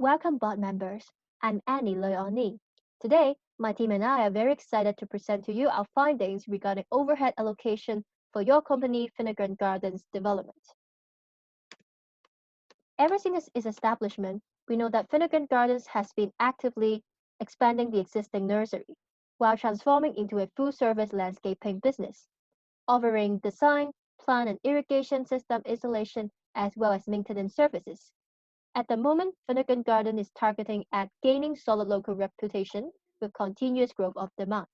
Welcome, board members. I'm Annie Leoni. Today, my team and I are very excited to present to you our findings regarding overhead allocation for your company, Finnegan Gardens Development. Ever since its establishment, we know that Finnegan Gardens has been actively expanding the existing nursery while transforming into a full-service landscaping business, offering design, plant and irrigation system installation, as well as maintenance services. At the moment, Finnegan Garden is targeting at gaining solid local reputation with continuous growth of demand.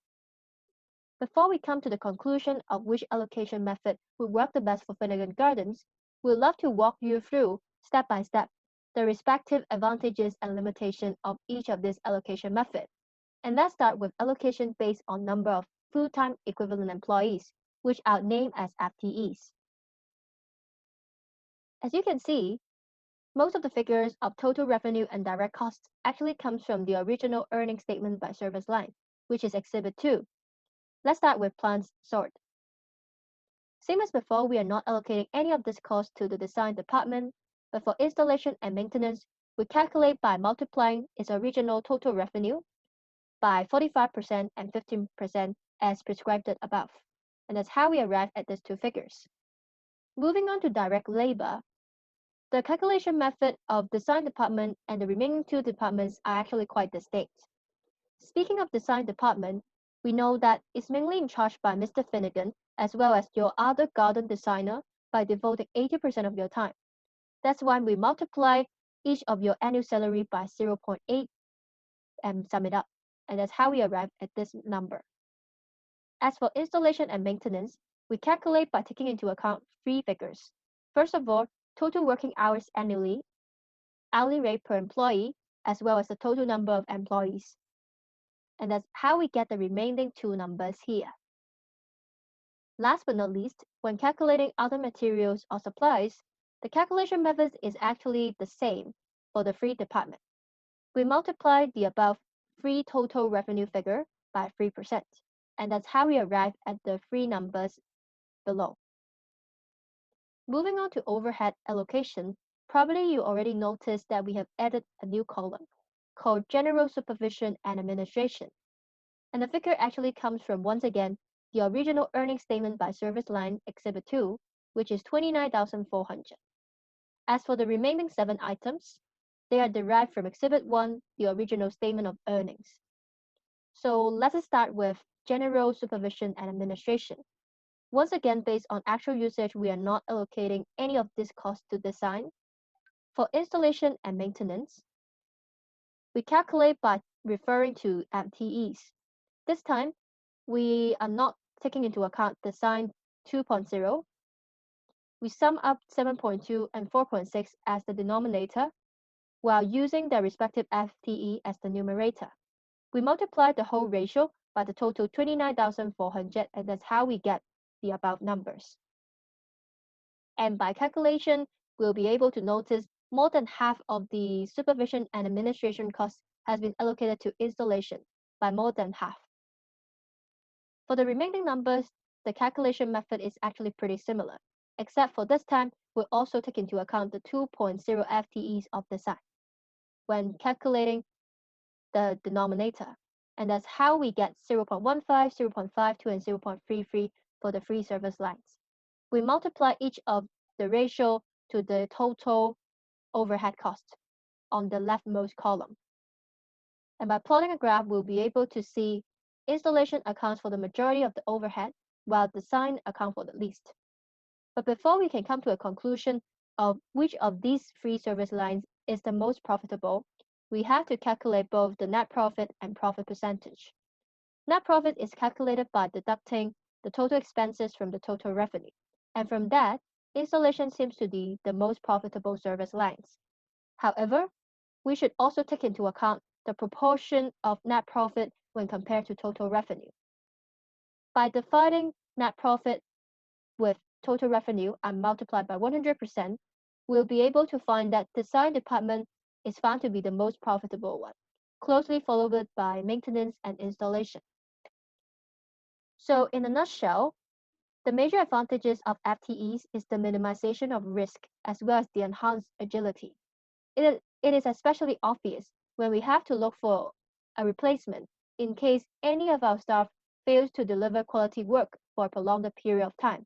Before we come to the conclusion of which allocation method would work the best for Finnegan Gardens, we'd love to walk you through, step by step, the respective advantages and limitations of each of these allocation methods. And let's start with allocation based on number of full-time equivalent employees, which I'll name as FTEs. As you can see, most of the figures of total revenue and direct costs actually comes from the original earnings statement by service line, which is Exhibit 2. Let's start with plants sort. Same as before, we are not allocating any of this cost to the design department, but for installation and maintenance, we calculate by multiplying its original total revenue by 45% and 15% as prescribed above. And that's how we arrive at these two figures. Moving on to direct labor, the calculation method of design department and the remaining two departments are actually quite distinct. Speaking of design department, we know that it's mainly in charge by Mr. Finnegan as well as your other garden designer by devoting 80% of your time. That's why we multiply each of your annual salary by 0.8 and sum it up. And that's how we arrive at this number. As for installation and maintenance, we calculate by taking into account three figures. First of all, total working hours annually, hourly rate per employee, as well as the total number of employees. And that's how we get the remaining two numbers here. Last but not least, when calculating other materials or supplies, the calculation method is actually the same for the three departments. We multiply the above three total revenue figure by 3%, and that's how we arrive at the three numbers below. Moving on to overhead allocation, probably you already noticed that we have added a new column called General Supervision and Administration. And the figure actually comes from, once again, the original earnings statement by service line Exhibit 2, which is 29,400. As for the remaining 7 items, they are derived from Exhibit 1, the original statement of earnings. So let's start with General Supervision and Administration. Once again, based on actual usage, we are not allocating any of this cost to design. For installation and maintenance, we calculate by referring to FTEs. This time, we are not taking into account design 2.0. We sum up 7.2 and 4.6 as the denominator, while using their respective FTE as the numerator. We multiply the whole ratio by the total 29,400, and that's how we get the above numbers. And by calculation, we'll be able to notice more than half of the supervision and administration costs has been allocated to installation, by more than half. For the remaining numbers, the calculation method is actually pretty similar, except for this time, we'll also take into account the 2.0 FTEs of design when calculating the denominator. And that's how we get 0.15, 0.52, and 0.33 for the three service lines. We multiply each of the ratio to the total overhead cost on the leftmost column. And by plotting a graph, we'll be able to see installation accounts for the majority of the overhead, while design accounts for the least. But before we can come to a conclusion of which of these three service lines is the most profitable, we have to calculate both the net profit and profit percentage. Net profit is calculated by deducting the total expenses from the total revenue. And from that, installation seems to be the most profitable service lines. However, we should also take into account the proportion of net profit when compared to total revenue. By dividing net profit with total revenue and multiplied by 100%, we'll be able to find that design department is found to be the most profitable one, closely followed by maintenance and installation. So in a nutshell, the major advantages of FTEs is the minimization of risk as well as the enhanced agility. It It is especially obvious when we have to look for a replacement in case any of our staff fails to deliver quality work for a prolonged period of time,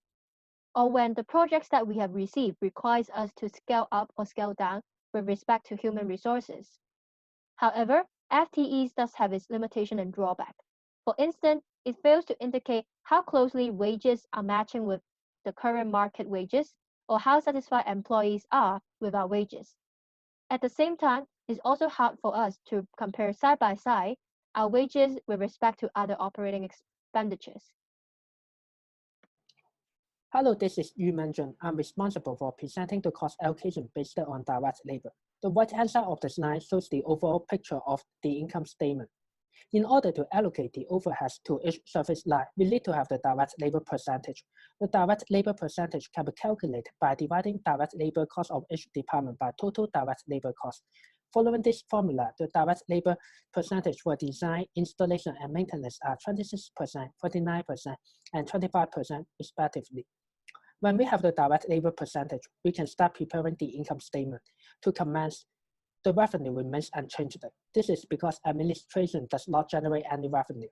or when the projects that we have received requires us to scale up or scale down with respect to human resources. However, FTEs does have its limitation and drawback. For instance, it fails to indicate how closely wages are matching with the current market wages or how satisfied employees are with our wages. At the same time, it's also hard for us to compare side by side our wages with respect to other operating expenditures. Hello, this is Yu Menjun. I'm responsible for presenting the cost allocation based on direct labor. The right-hand side of the slide shows the overall picture of the income statement. In order to allocate the overheads to each service line, we need to have the direct labor percentage. The direct labor percentage can be calculated by dividing direct labor cost of each department by total direct labor cost. Following this formula, the direct labor percentage for design, installation, and maintenance are 26%, 49%, and 25% respectively. When we have the direct labor percentage, we can start preparing the income statement. To commence, the revenue remains unchanged. This is because administration does not generate any revenue.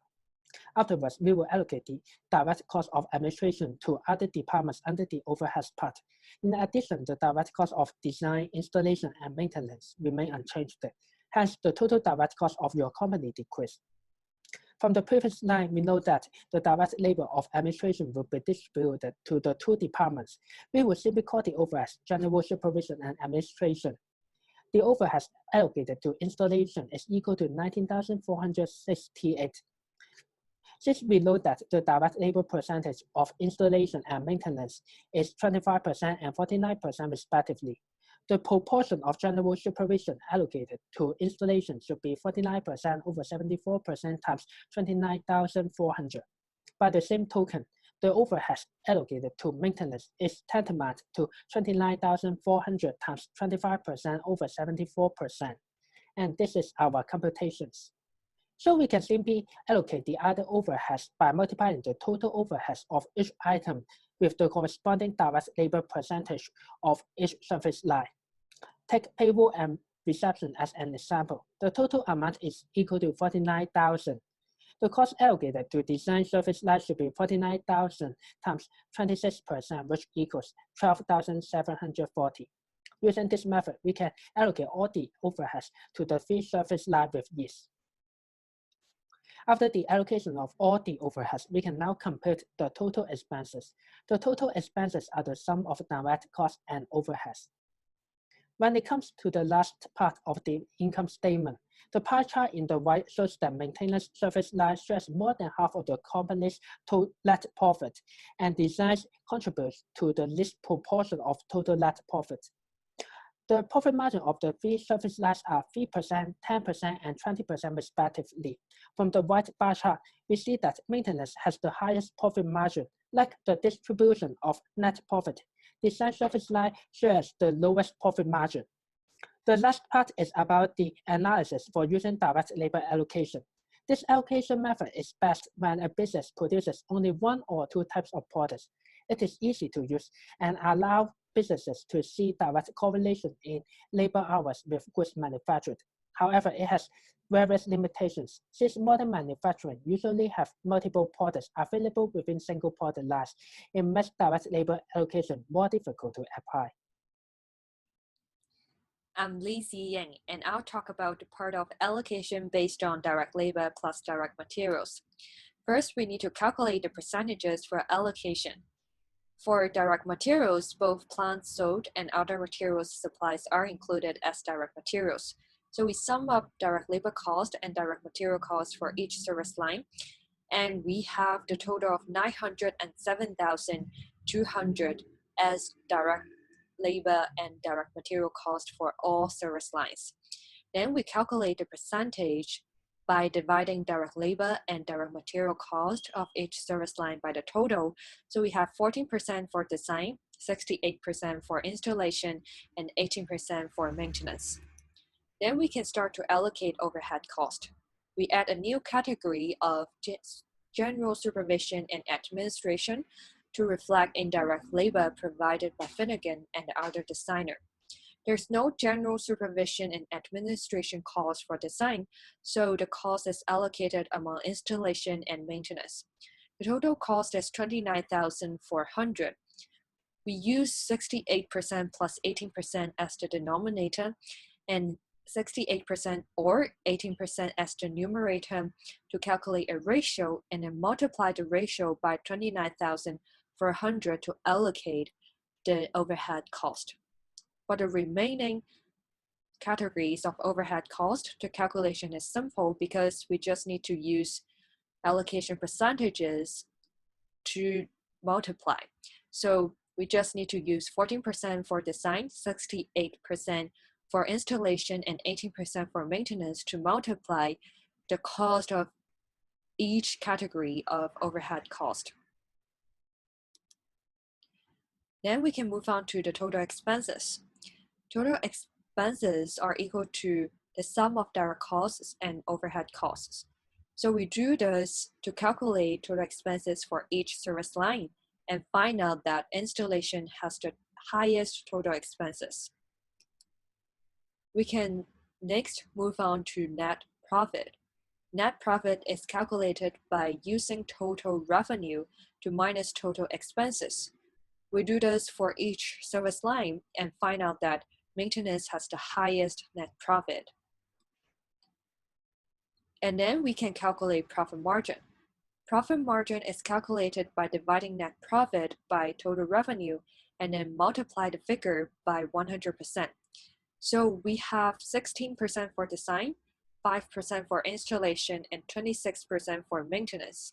Afterwards, we will allocate the direct cost of administration to other departments under the overheads part. In addition, the direct cost of design, installation, and maintenance remain unchanged. Hence, the total direct cost of your company decreased. From the previous line, we know that the direct labor of administration will be distributed to the two departments. We will simply call the overheads general supervision and administration. The overheads allocated to installation is equal to 19,468. Since we know that the direct labor percentage of installation and maintenance is 25% and 49% respectively, the proportion of general supervision allocated to installation should be 49% over 74% times 29,400. By the same token, the overhead allocated to maintenance is tantamount to 29,400 times 25% over 74%. And this is our computations. So we can simply allocate the other overheads by multiplying the total overheads of each item with the corresponding direct labor percentage of each service line. Take payroll and reception as an example. The total amount is equal to 49,000. The cost allocated to design service line should be 49,000 times 26%, which equals 12,740. Using this method, we can allocate all the overheads to the three service lines with ease. After the allocation of all the overheads, we can now compute the total expenses. The total expenses are the sum of direct costs and overheads. When it comes to the last part of the income statement, the pie chart in the right shows that maintenance service line shares more than half of the company's total net profit, and design contributes to the least proportion of total net profit. The profit margin of the three service lines are 3%, 10%, and 20% respectively. From the right bar chart, we see that maintenance has the highest profit margin, like the distribution of net profit. Design service line shares the lowest profit margin. The last part is about the analysis for using direct labor allocation. This allocation method is best when a business produces only one or two types of products. It is easy to use and allows businesses to see direct correlation in labor hours with goods manufactured. However, it has various limitations, since modern manufacturing usually have multiple products available within single product lines. It makes direct labor allocation more difficult to apply. I'm Li Xiying, and I'll talk about the part of allocation based on direct labor plus direct materials. First, we need to calculate the percentages for allocation. For direct materials, both plants sold and other materials supplies are included as direct materials. So we sum up direct labor cost and direct material cost for each service line, and we have the total of 907,200 as direct labor and direct material cost for all service lines. Then we calculate the percentage by dividing direct labor and direct material cost of each service line by the total. So we have 14% for design, 68% for installation, and 18% for maintenance. Then we can start to allocate overhead cost. We add a new category of general supervision and administration to reflect indirect labor provided by Finnegan and the other designer. There's no general supervision and administration cost for design, so the cost is allocated among installation and maintenance. The total cost is $29,400. We use 68% plus 18% as the denominator and 68% or 18% as the numerator to calculate a ratio, and then multiply the ratio by 29,400 to allocate the overhead cost. For the remaining categories of overhead cost, the calculation is simple because we just need to use allocation percentages to multiply. So we just need to use 14% for design, 68% for installation, and 18% for maintenance to multiply the cost of each category of overhead cost. Then we can move on to the total expenses. Total expenses are equal to the sum of direct costs and overhead costs. So we do this to calculate total expenses for each service line and find out that installation has the highest total expenses. We can next move on to net profit. Net profit is calculated by using total revenue to minus total expenses. We do this for each service line and find out that maintenance has the highest net profit. And then we can calculate profit margin. Profit margin is calculated by dividing net profit by total revenue and then multiply the figure by 100%. So we have 16% for design, 5% for installation, and 26% for maintenance.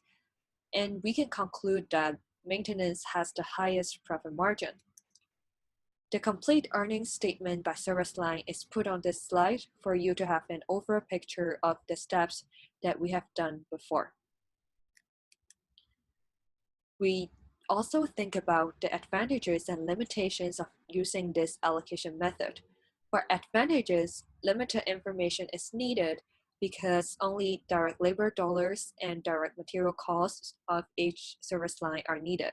And we can conclude that maintenance has the highest profit margin. The complete earnings statement by service line is put on this slide for you to have an overall picture of the steps that we have done before. We also think about the advantages and limitations of using this allocation method. For advantages, limited information is needed because only direct labor dollars and direct material costs of each service line are needed.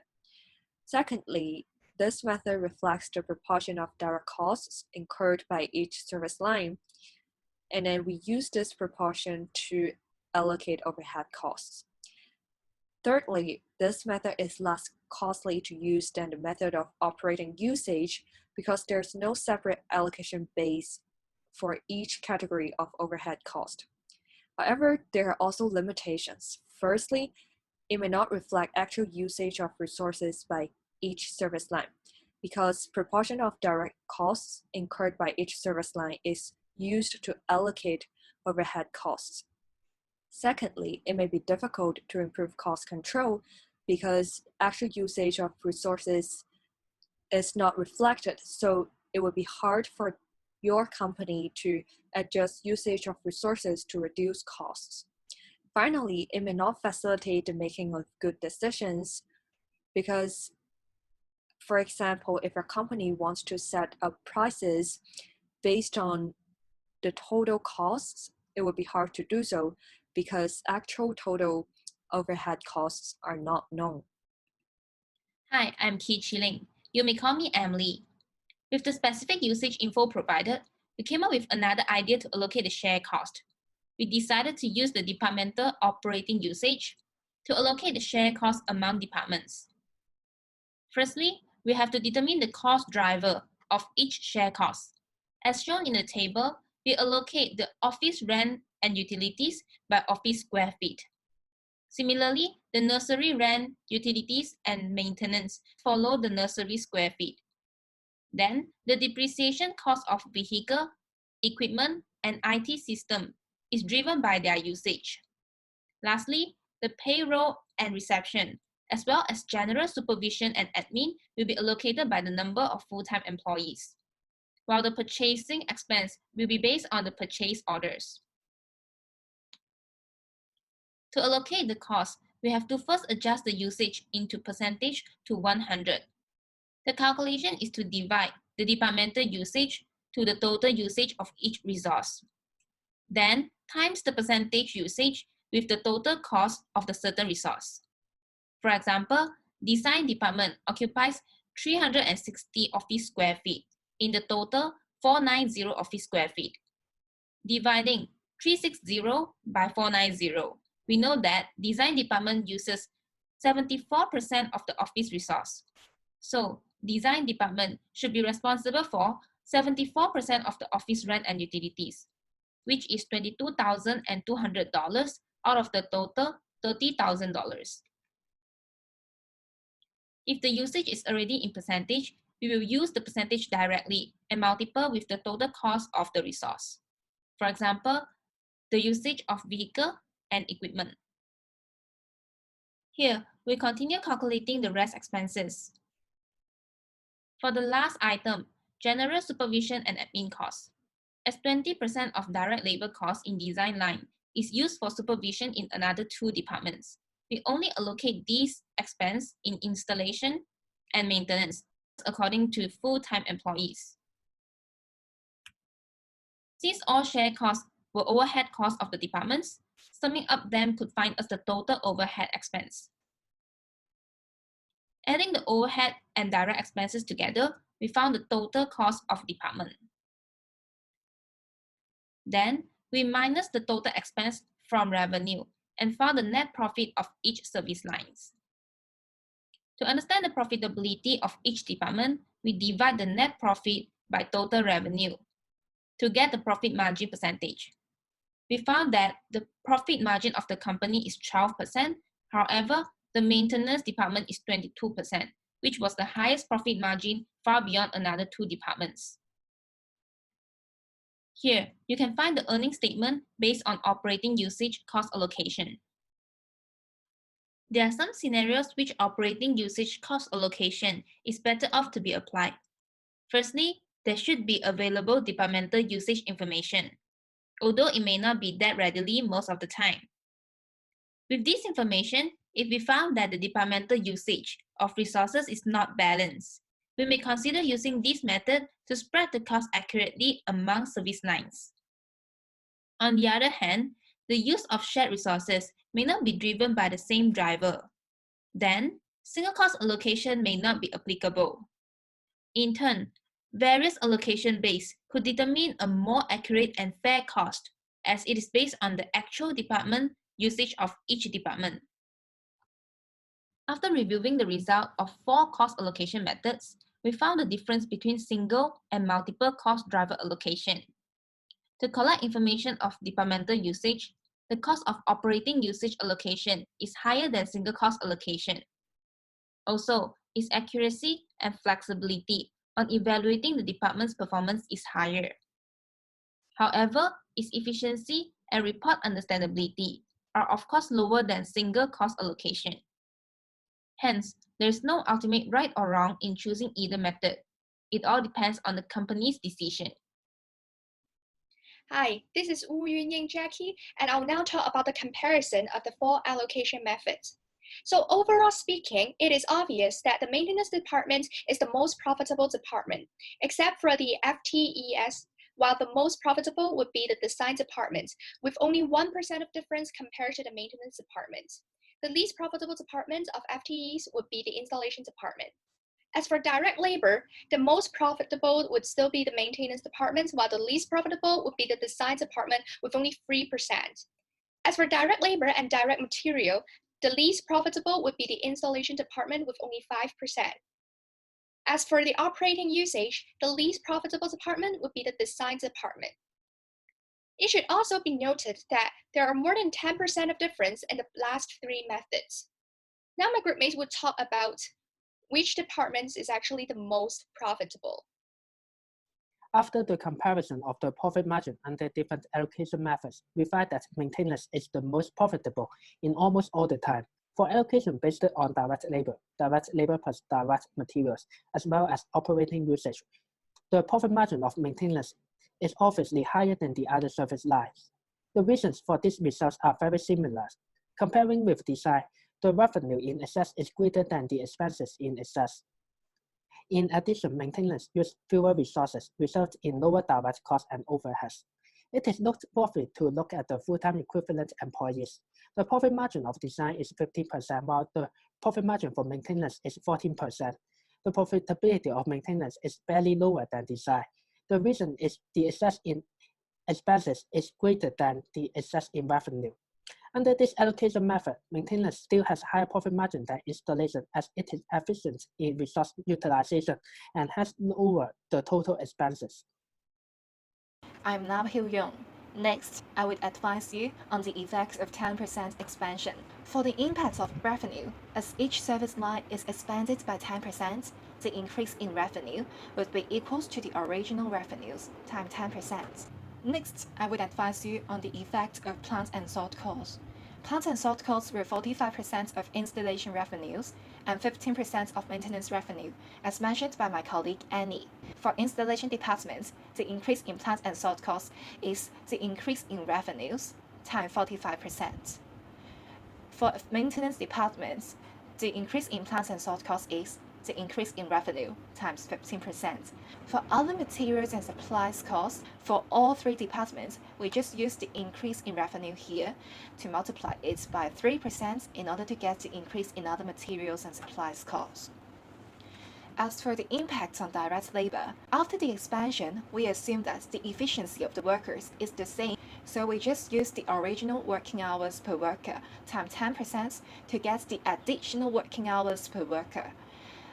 Secondly, this method reflects the proportion of direct costs incurred by each service line, and then we use this proportion to allocate overhead costs. Thirdly, this method is less costly to use than the method of operating usage because there's no separate allocation base for each category of overhead cost. However, there are also limitations. Firstly, it may not reflect actual usage of resources by each service line because proportion of direct costs incurred by each service line is used to allocate overhead costs. Secondly, it may be difficult to improve cost control because actual usage of resources is not reflected, so it would be hard for your company to adjust usage of resources to reduce costs. Finally, it may not facilitate the making of good decisions because, for example, if a company wants to set up prices based on the total costs, it would be hard to do so because actual total overhead costs are not known. Hi, I'm Ki Chiling. You may call me Emily. With the specific usage info provided, we came up with another idea to allocate the share cost. We decided to use the departmental operating usage to allocate the share cost among departments. Firstly, we have to determine the cost driver of each share cost. As shown in the table, we allocate the office rent and utilities by office square feet. Similarly, the nursery rent, utilities, and maintenance follow the nursery square feet. Then, the depreciation cost of vehicle, equipment, and IT system is driven by their usage. Lastly, the payroll and reception, as well as general supervision and admin, will be allocated by the number of full-time employees, while the purchasing expense will be based on the purchase orders. To allocate the cost, we have to first adjust the usage into percentage to 100. The calculation is to divide the departmental usage to the total usage of each resource. Then, times the percentage usage with the total cost of the certain resource. For example, design department occupies 360 office square feet in the total 490 office square feet. Dividing 360 by 490, we know that design department uses 74% of the office resource. So design department should be responsible for 74% of the office rent and utilities, which is $22,200 out of the total $30,000. If the usage is already in percentage, we will use the percentage directly and multiply with the total cost of the resource. For example, the usage of vehicle and equipment. Here, we continue calculating the rest expenses. For the last item, general supervision and admin costs. As 20% of direct labor costs in design line is used for supervision in another 2 departments, we only allocate these expense in installation and maintenance according to full-time employees. Since all share costs were overhead costs of the departments, summing up them could find us the total overhead expense. Adding the overhead and direct expenses together, we found the total cost of department. Then, we minus the total expense from revenue and found the net profit of each service lines. To understand the profitability of each department, we divide the net profit by total revenue to get the profit margin percentage. We found that the profit margin of the company is 12%. However, the maintenance department is 22%, which was the highest profit margin far beyond another 2 departments. Here, you can find the earnings statement based on operating usage cost allocation. There are some scenarios which operating usage cost allocation is better off to be applied. Firstly, there should be available departmental usage information, although it may not be that readily most of the time. With this information, if we found that the departmental usage of resources is not balanced, we may consider using this method to spread the cost accurately among service lines. On the other hand, the use of shared resources may not be driven by the same driver. Then, single cost allocation may not be applicable. In turn, various allocation base could determine a more accurate and fair cost, as it is based on the actual department usage of each department. After reviewing the result of 4 cost allocation methods, we found the difference between single and multiple cost driver allocation. To collect information of departmental usage, the cost of operating usage allocation is higher than single cost allocation. Also, its accuracy and flexibility on evaluating the department's performance is higher. However, its efficiency and report understandability are of course lower than single cost allocation. Hence, there is no ultimate right or wrong in choosing either method. It all depends on the company's decision. Hi, this is Wu Yunying Jackie, and I'll now talk about the comparison of the 4 allocation methods. So overall speaking, it is obvious that the maintenance department is the most profitable department, except for the FTES, while the most profitable would be the design department, with only 1% of difference compared to the maintenance department. The least profitable department of FTEs would be the installation department. As for direct labor, the most profitable would still be the maintenance department, while the least profitable would be the design department with only 3%. As for direct labor and direct material, the least profitable would be the installation department with only 5%. As for the operating usage, the least profitable department would be the design department. It should also be noted that there are more than 10% of difference in the last 3 methods. Now my group mates would talk about which department is actually the most profitable. After the comparison of the profit margin under different allocation methods, we find that maintenance is the most profitable in almost all the time. For allocation based on direct labor plus direct materials, as well as operating usage, the profit margin of maintenance is obviously higher than the other service lines. The reasons for these results are very similar. Comparing with design, the revenue in excess is greater than the expenses in excess. In addition, maintenance uses fewer resources, resulting in lower direct costs and overheads. It is noteworthy to look at the full-time equivalent employees. The profit margin of design is 15%, while the profit margin for maintenance is 14%. The profitability of maintenance is barely lower than design. The reason is the excess in expenses is greater than the excess in revenue. Under this allocation method, maintenance still has higher profit margin than installation as it is efficient in resource utilization and has lower the total expenses. I'm Nam Hyo Young. Next, I would advise you on the effects of 10% expansion. For the impact of revenue, as each service line is expanded by 10%, the increase in revenue would be equal to the original revenues times 10%. Next, I would advise you on the effect of plant and salt costs. Plant and salt costs were 45% of installation revenues and 15% of maintenance revenue, as mentioned by my colleague Annie. For installation departments, the increase in plant and salt costs is the increase in revenues times 45%. For maintenance departments, the increase in plant and salt costs is the increase in revenue times 15%. For other materials and supplies costs, for all three departments, we just use the increase in revenue here to multiply it by 3% in order to get the increase in other materials and supplies costs. As for the impact on direct labor, after the expansion, we assume that the efficiency of the workers is the same, so we just use the original working hours per worker times 10% to get the additional working hours per worker.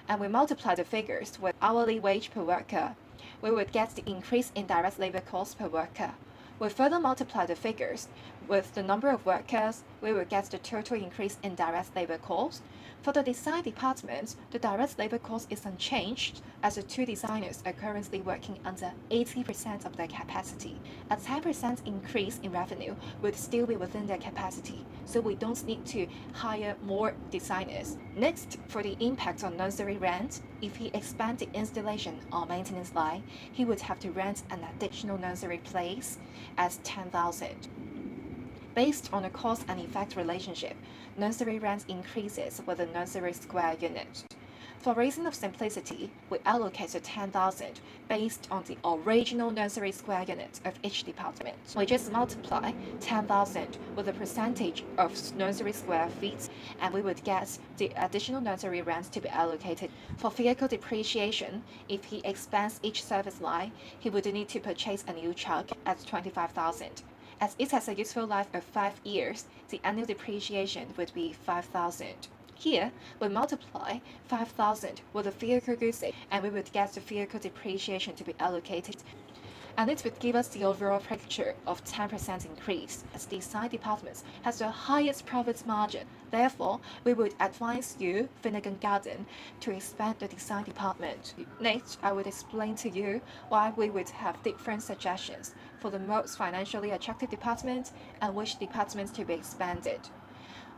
And we multiply the figures with hourly wage per worker, we would get the increase in direct labor costs per worker. We further multiply the figures with the number of workers, we will get the total increase in direct labor costs. For the design department, the direct labor cost is unchanged as the two designers are currently working under 80% of their capacity. A 10% increase in revenue would still be within their capacity, so we don't need to hire more designers. Next, for the impact on nursery rent, if he expands the installation or maintenance line, he would have to rent an additional nursery place as 10,000. Based on a cause and effect relationship, nursery rent increases with the nursery square unit. For reason of simplicity, we allocate the 10,000 based on the original nursery square unit of each department. We just multiply 10,000 with the percentage of nursery square feet, and we would get the additional nursery rent to be allocated. For vehicle depreciation, if he expands each service line, he would need to purchase a new truck at 25,000. As it has a useful life of 5 years, the annual depreciation would be 5,000. Here, we multiply 5,000 with the vehicle usage, and we would get the vehicle depreciation to be allocated. And it would give us the overall picture of 10% increase, as design departments has the highest profit margin. Therefore, we would advise you, Finnegan Garden, to expand the design department. Next, I would explain to you why we would have different suggestions for the most financially attractive department and which departments to be expanded.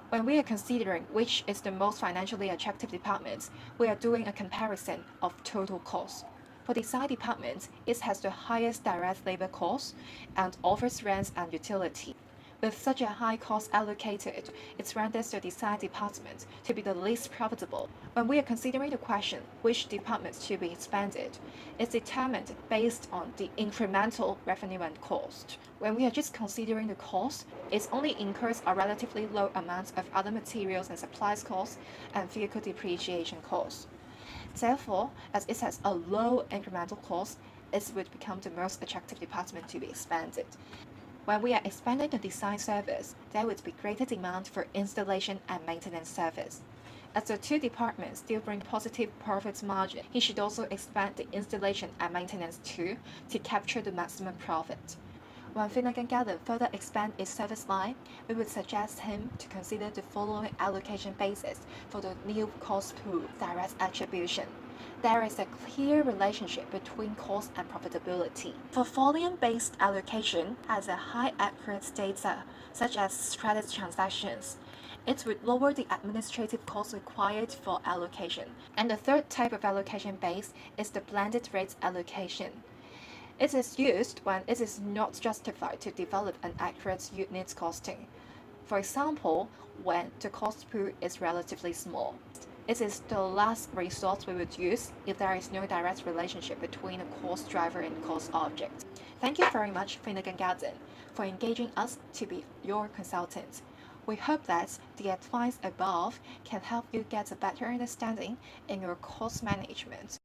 When we are considering which is the most financially attractive department, we are doing a comparison of total cost. For design department, it has the highest direct labor cost and offers rents and utility. With such a high cost allocated, it renders the design department to be the least profitable. When we are considering the question which departments should be expanded, it's determined based on the incremental revenue and cost. When we are just considering the cost, it only incurs a relatively low amount of other materials and supplies costs and vehicle depreciation costs. Therefore, as it has a low incremental cost, it would become the most attractive department to be expanded. When we are expanding the design service, there would be greater demand for installation and maintenance service. As the two departments still bring positive profit margin, he should also expand the installation and maintenance too to capture the maximum profit. When Finnegan Garden further expand its service line, we would suggest him to consider the following allocation basis for the new cost pool direct attribution. There is a clear relationship between cost and profitability. For volume-based allocation has a high accurate data, such as credit transactions. It would lower the administrative costs required for allocation. And the third type of allocation base is the blended rate allocation. It is used when it is not justified to develop an accurate unit costing. For example, when the cost pool is relatively small. It is the last resort we would use if there is no direct relationship between a cost driver and cost object. Thank you very much, Finnegan Garden, for engaging us to be your consultant. We hope that the advice above can help you get a better understanding in your cost management.